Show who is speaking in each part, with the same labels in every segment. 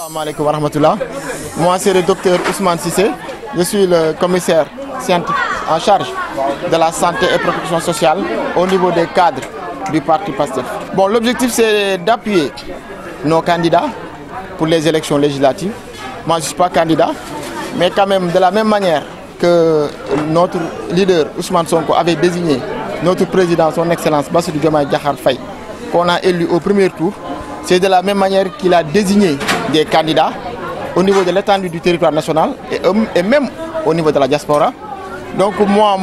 Speaker 1: Salam alaikum wa rahmatullah. Moi, c'est le docteur Ousmane Cissé. Je suis le commissaire scientifique en charge de la santé et protection sociale au niveau des cadres du parti PASTEF. Bon, l'objectif, c'est d'appuyer nos candidats pour les élections législatives. Moi, je ne suis pas candidat, mais quand même, de la même manière que notre leader Ousmane Sonko avait désigné notre président, son excellence Bassirou Diomaye Diakhar Faye, qu'on a élu au premier tour, c'est de la même manière qu'il a désigné des candidats au niveau de l'étendue du territoire national et même au niveau de la diaspora. Donc moi,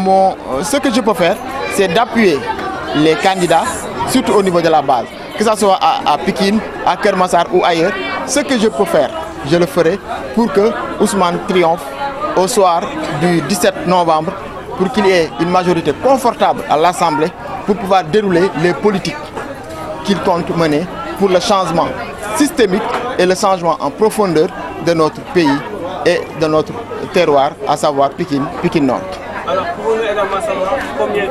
Speaker 1: ce que je peux faire, c'est d'appuyer les candidats, surtout au niveau de la base, que ce soit à Pikine, à Keur Massar ou ailleurs. Ce que je peux faire, je le ferai pour que Ousmane triomphe au soir du 17 novembre, pour qu'il y ait une majorité confortable à l'Assemblée pour pouvoir dérouler les politiques qu'il compte mener pour le changement systémique et le changement en profondeur de notre pays et de notre terroir, à savoir Pikine Nord.
Speaker 2: Alors, pouvons-nous également savoir combien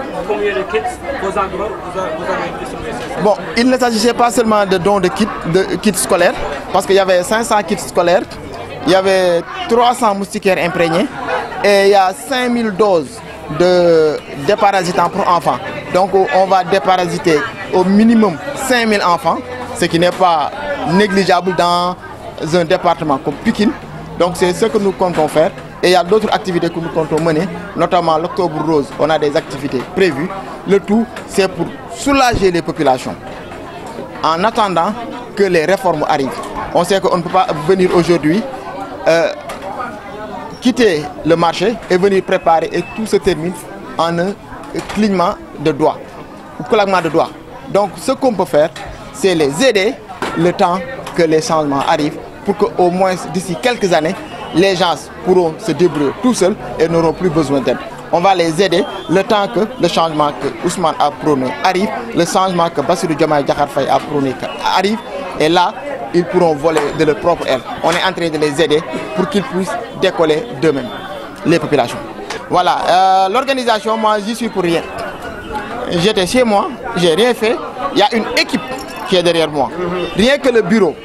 Speaker 2: de kits vos endroits vous avez distribué?
Speaker 1: Bon, il ne s'agissait pas seulement de dons de kits scolaires, parce qu'il y avait 500 kits scolaires, il y avait 300 moustiquaires imprégnés et il y a 5000 doses de déparasitants pour enfants. Donc, on va déparasiter au minimum 5000 enfants, ce qui n'est pas négligeable dans un département comme Pikine. Donc c'est ce que nous comptons faire. Et il y a d'autres activités que nous comptons mener, notamment l'Octobre Rose. On a des activités prévues. Le tout, c'est pour soulager les populations en attendant que les réformes arrivent. On sait qu'on ne peut pas venir aujourd'hui quitter le marché et venir préparer et tout se termine en un clignement de doigts ou claquement de doigts. Donc ce qu'on peut faire, c'est les aider le temps que les changements arrivent pour qu'au moins d'ici quelques années, les gens pourront se débrouiller tout seuls et n'auront plus besoin d'aide. On va les aider le temps que le changement que Ousmane a prôné arrive, le changement que Bassirou Diomaye Diakhar Faye a prôné arrive, et là, ils pourront voler de leur propre aile. On est en train de les aider pour qu'ils puissent décoller d'eux-mêmes, les populations. Voilà, l'organisation, moi, j'y suis pour rien. J'étais chez moi, j'ai rien fait. Il y a une équipe qui est derrière moi. Rien que le bureau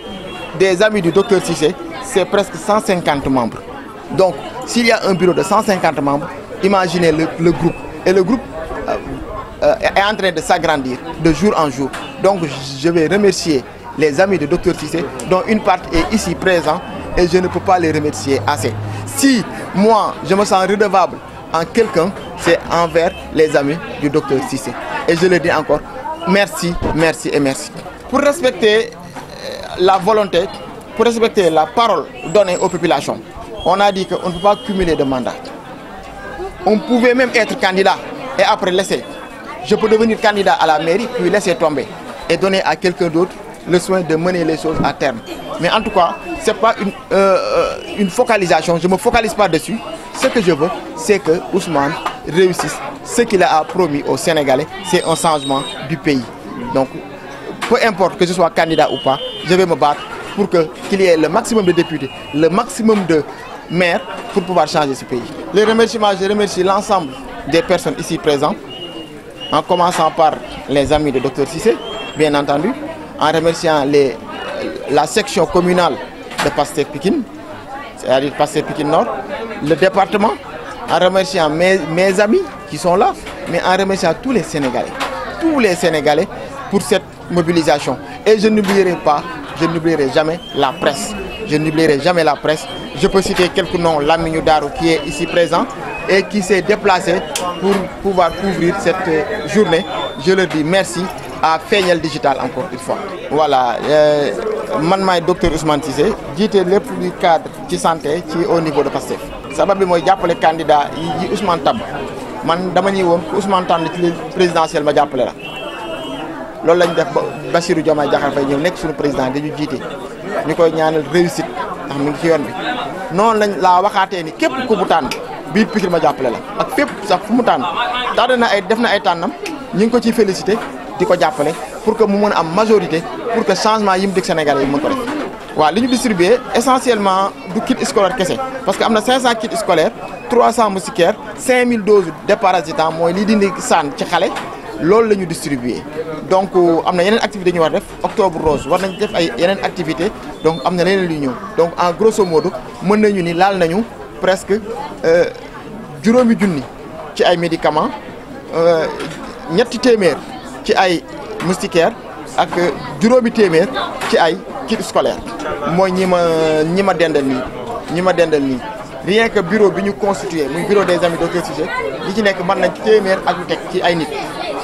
Speaker 1: des amis du docteur Cissé, c'est presque 150 membres. Donc, s'il y a un bureau de 150 membres, imaginez le groupe. Et le groupe est en train de s'agrandir de jour en jour. Donc, je vais remercier les amis du docteur Cissé, dont une partie est ici présente, et je ne peux pas les remercier assez. Si moi, je me sens redevable en quelqu'un, c'est envers les amis du docteur Cissé. Et je le dis encore, merci, merci et merci. Pour respecter la volonté, pour respecter la parole donnée aux populations, on a dit qu'on ne peut pas cumuler de mandats. On pouvait même être candidat et après laisser. Je peux devenir candidat à la mairie, puis laisser tomber et donner à quelqu'un d'autre le soin de mener les choses à terme. Mais en tout cas, ce n'est pas une focalisation, je ne me focalise pas dessus. Ce que je veux, c'est que Ousmane réussisse. Ce qu'il a promis aux Sénégalais, c'est un changement du pays. Donc, peu importe que je sois candidat ou pas, je vais me battre pour qu'il y ait le maximum de députés, le maximum de maires pour pouvoir changer ce pays. Les remerciements, je remercie l'ensemble des personnes ici présentes, en commençant par les amis de Dr Cissé, bien entendu, en remerciant la section communale de PASTEF Pikine, c'est-à-dire PASTEF Pikine Nord, le département, en remerciant mes amis qui sont là, mais en remerciant tous les Sénégalais pour cette mobilisation. Et je n'oublierai pas, je n'oublierai jamais la presse. Je n'oublierai jamais la presse. Je peux citer quelques noms, Lamine Darou qui est ici présent et qui s'est déplacé pour pouvoir couvrir cette journée. Je leur dis merci à Feeñal Digital encore une fois. Voilà, man maay docteur Ousmane Cissé, jiite lépp luy cadre ci santé ci au niveau de PASTEF. sabab bi mooy jàppale candidat yi Ousmane tab man dama ñuy woon Ousmane tànn ci présidentielle ma jàppale la. loolu lañ def ba Bassirou Diomaye Diakhar Faye ñëw nekk suñu président dañu jiite ñu koy ñaanal réussite ndax mi ngi ci yoon bi. noonu lañ laa waxaatee ni képp ku mu tànn biir Pikine ma jàppale la ak fépp sax fu mu tànn def na ay tànnam ñu ngi ko ciy félicité di ko jàppale pour que mu mën a am majorité pour que changement yi mu dig Sénégalais yi mën ko def. waaw li ñu distribué essentiellement du kit scolaire kese parce que am na 500 kits scolaires 300 moustiquaires 5000 doses déparasitants mooy li dindi saan ci xale loolu la ñu distribuer donc am na yeneen activités ñu war def octobre rose war nañ def ay yeneen activités donc am na leneen luy ñëw donc en grosso modo mën nañu ni laal nañu presque juróomi junni ci ay médicaments ñetti téeméer ci ay moustiquaires ak juróomi téeméer ci ay kits scolaires mooy ñi ma dendal nii rien que bureau bi ñu constitué muy bureau des amis docteur Cissé li ci nekk mën nañ téeméer ak lu teg ci ay nit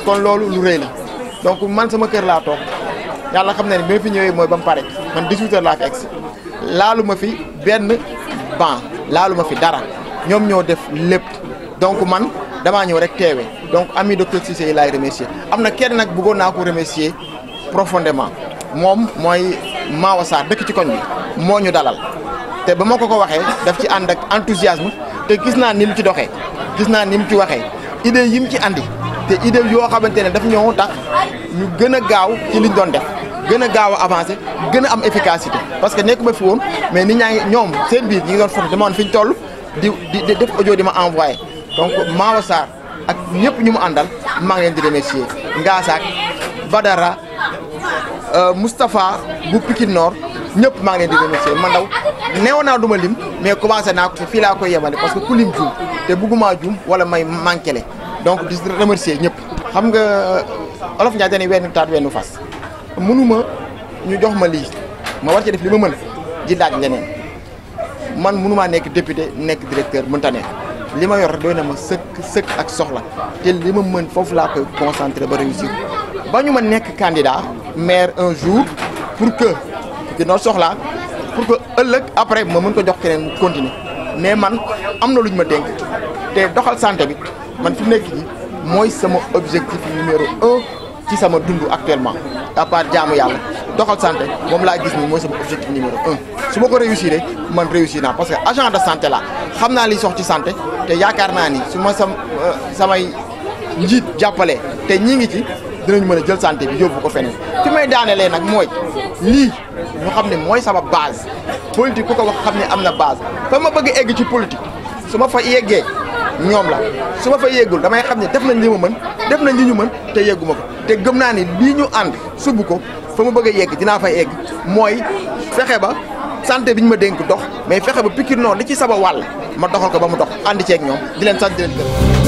Speaker 1: kon loolu lu rëy la donc man sama kër laa toog yàlla xam na ne bi ma fi ñëwee mooy ba mu pare man 18h laa fi egsi laalu ma fi benn banc laalu ma fi dara ñoom ñoo def lépp donc man damaa ñëw rek teewe donc ami docteur Cissé yi laay remercier am na kenn nag bëggoon naa ko remercier profondément moom mooy Mawa Sarr dëkk ci koñ bi moo ñu dalal te ba ma ko waxee daf ci ànd ak enthousiasme te gis naa ni mu ci doxee gis naa ni mu ci waxee idée yi mu ci andi te idée yoo xamante ne daf ñëw tax ñu gën a gaaw ci liñ doon def gën a gaaw a avancé gën a am efficacité parce que nekkuma fi woon mais nit ñaa ngi ñoom seen biir ñi ngi doon foto dama woon fi ñu toll di def audio di ma envoyé donc Mawa Sarr ak ñëpp ñu mu àndal maa ngi leen di remercier Ngaasaak Badara Moustapha bu Pikine Nord ñëpp maa ngi leen di remercier man daw neewoon naa du ma lim mais commencé naa ko te fii laa koy yemale parce que ku lim juum te bëgguma juum wala may manqué le donc di remercier ñëpp. xam nga olof Ndiaye dañuy wenn taat wenn fas mënuma ñu jox ma lii ma war ci def li ma mën di daaj leneen man mënumaa nekk député nekk directeur mënta nekk li ma yor doy na ma sëkk ak soxla te li ma mën foofu laa koy concentré ba réussir ba ñu ma nekk candidat maire un jour pour que noo soxlaa pour que ëllëg après ma mën ko jox keneen mu continuer mais man am na lu ñu ma dénk te doxal santé bi man fi nekk nii mooy sama objectif numéro 1 ci sama dund actuellement à part jaamu yàlla doxal santé moom laa gis nii mooy sama objectif numéro 1 su ma ko réussir man réussir naa parce que agent de santé la xam naa liy sox ci santé te yaakaar naa ni su ma samay njiit jàppalee te ñii ngi ci dinañ mën a jël santé bi yóbbu ko feneen fi may daanelee nag mooy lii ñu xam ne mooy sama base politique ku ko wax xam ne am na base fa ma bëgg egg ci politique su ma fa yeggee ñoom la su ma fa yeggul damay xam ne def nañ li ma mën def nañ li ñu mën te yegguma ko te gëm naa ni lii ñu ànd subb ko fa ma bëgg a yegg dinaa fa egg mooy fexe ba santé bi ñu ma dénk dox mais fexe ba Pikine Nord li ci sama wàll ma doxal ko ba mu dox ànd ceeg ñoom di leen sant di leen gërëm